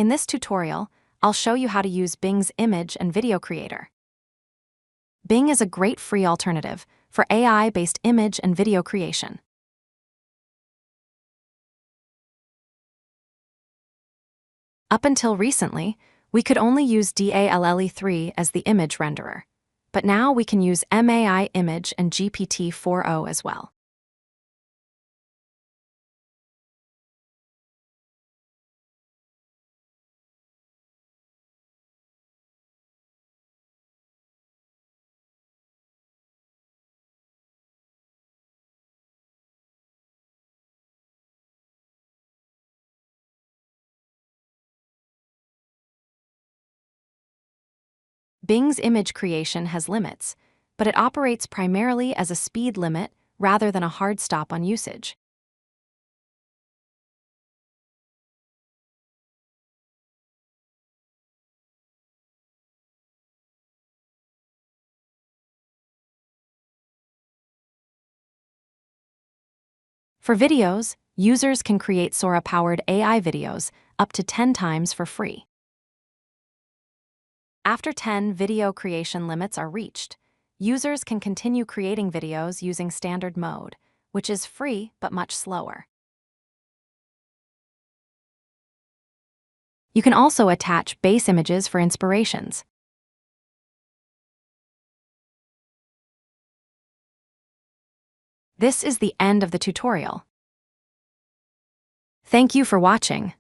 In this tutorial, I'll show you how to use Bing's image and video creator. Bing is a great free alternative for AI-based image and video creation. Up until recently, we could only use DALL-E 3 as the image renderer, but now we can use MAI Image and GPT-4o as well. Bing's image creation has limits, but it operates primarily as a speed limit rather than a hard stop on usage. For videos, users can create Sora-powered AI videos up to 10 times for free. After 10 video creation limits are reached, users can continue creating videos using standard mode, which is free but much slower. You can also attach base images for inspirations. This is the end of the tutorial. Thank you for watching.